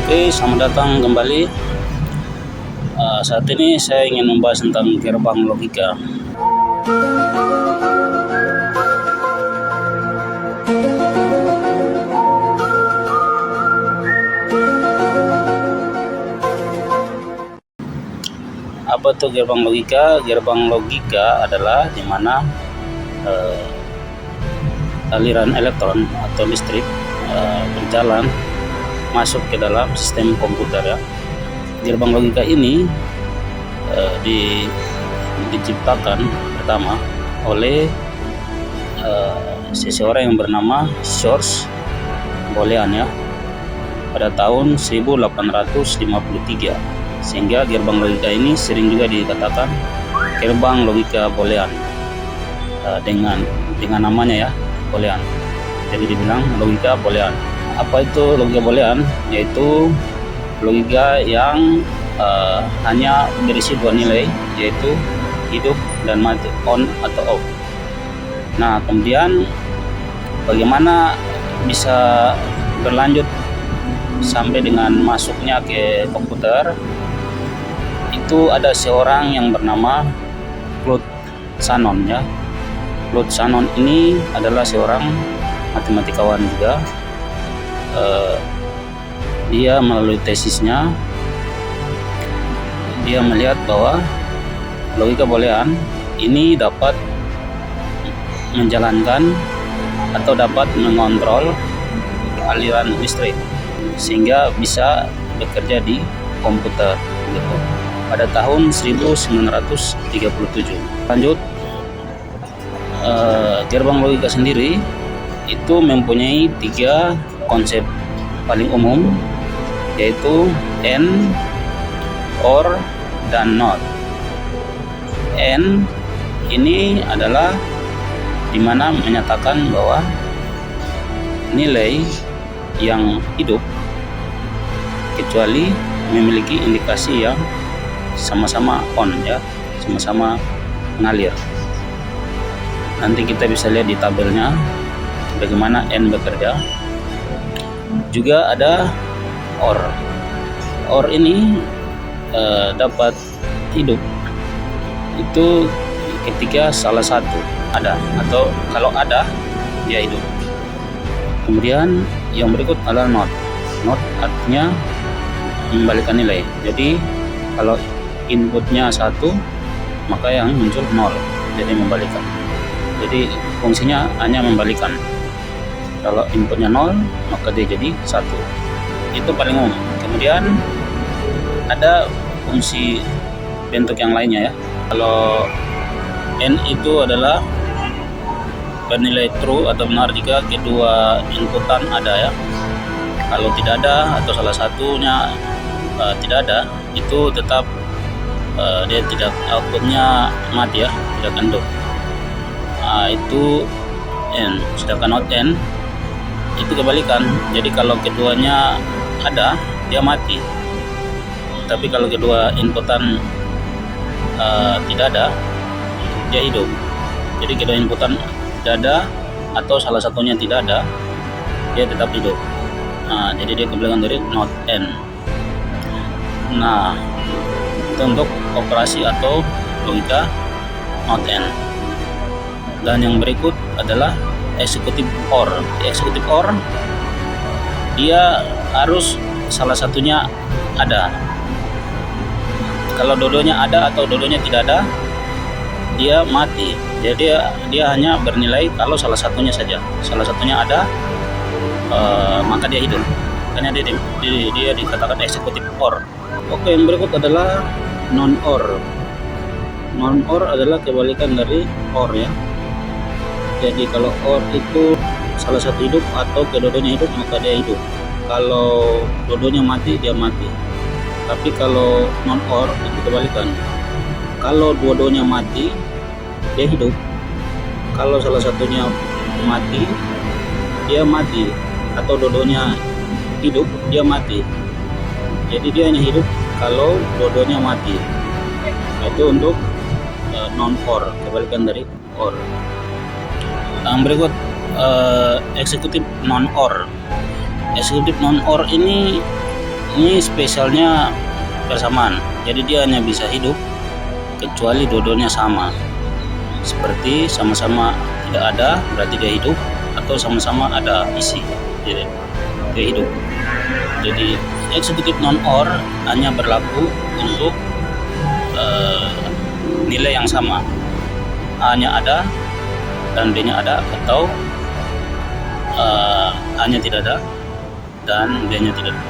Oke, selamat datang kembali. Saat ini saya ingin membahas tentang gerbang logika. Apa itu gerbang logika? Gerbang logika adalah di mana aliran elektron atau listrik berjalan masuk ke dalam sistem komputer ya. Gerbang logika ini diciptakan pertama oleh seseorang yang bernama George Boolean ya pada tahun 1853, sehingga gerbang logika ini sering juga dikatakan gerbang logika Boolean dengan namanya ya, Boolean. Jadi dibilang logika Boolean. Apa itu logika Boolean? Yaitu logika yang hanya berisi dua nilai, yaitu hidup dan mati, on atau off. Nah, kemudian bagaimana bisa berlanjut sampai dengan masuknya ke komputer? Itu ada seorang yang bernama Claude Shannon ya. Claude Shannon ini adalah seorang matematikawan juga. Dia melalui tesisnya, dia melihat bahwa logika Boolean ini dapat menjalankan atau dapat mengontrol aliran listrik sehingga bisa bekerja di komputer gitu. Pada tahun 1937. Lanjut, gerbang logika sendiri itu mempunyai tiga konsep paling umum, yaitu AND, OR, dan NOT. AND ini adalah dimana menyatakan bahwa nilai yang hidup kecuali memiliki indikasi yang sama-sama on ya, sama-sama mengalir. Nanti kita bisa lihat di tabelnya bagaimana AND bekerja. Juga ada OR. OR ini dapat hidup itu ketika salah satu ada, atau kalau ada dia hidup. Kemudian yang berikut adalah NOT. NOT artinya membalikan nilai. Jadi kalau inputnya 1, maka yang muncul 0, jadi membalikan. Jadi fungsinya hanya membalikan. Kalau inputnya 0, maka dia jadi 1. Itu paling umum. Kemudian ada fungsi bentuk yang lainnya ya. Kalau N itu adalah bernilai true atau benar jika kedua inputan ada ya. Kalau tidak ada atau salah satunya tidak ada, itu tetap dia tidak, outputnya mati ya, tidak hidup. Itu N. Sedangkan not N itu kebalikan. Jadi kalau keduanya ada, dia mati. Tapi kalau kedua inputan tidak ada, dia hidup. Jadi kedua inputan tidak ada atau salah satunya tidak ada, dia tetap hidup. Nah, jadi dia kebalikan dari not N. Nah, itu untuk operasi atau logika not N. Dan yang berikut adalah eksekutif OR. Eksekutif OR dia harus salah satunya ada. Kalau dua-duanya ada atau dua-duanya tidak ada, dia mati. Jadi dia hanya bernilai kalau salah satunya saja. Salah satunya ada, maka dia hidup. Makanya dia dikatakan eksekutif OR. Oke, yang berikut adalah non-OR. Non-OR adalah kebalikan dari OR ya. Jadi kalau OR itu salah satu hidup atau kedua-duanya hidup, maka dia hidup. Kalau dua-duanya mati, dia mati. Tapi kalau non-OR itu kebalikan. Kalau dua-duanya mati, dia hidup. Kalau salah satunya mati, dia mati. Atau dua-duanya hidup, dia mati. Jadi dia hanya hidup kalau dua-duanya mati. Itu untuk non-OR, kebalikan dari OR. Yang berikut eksekutif non-OR. Eksekutif non-OR ini Ini spesialnya persamaan, jadi dia hanya bisa hidup kecuali dua-duanya sama, seperti sama-sama tidak ada berarti dia hidup, atau sama-sama ada isi, jadi dia hidup. Jadi eksekutif non-OR hanya berlaku untuk nilai yang sama, A-nya ada dan B-nya ada, atau A-nya tidak ada dan B-nya tidak ada.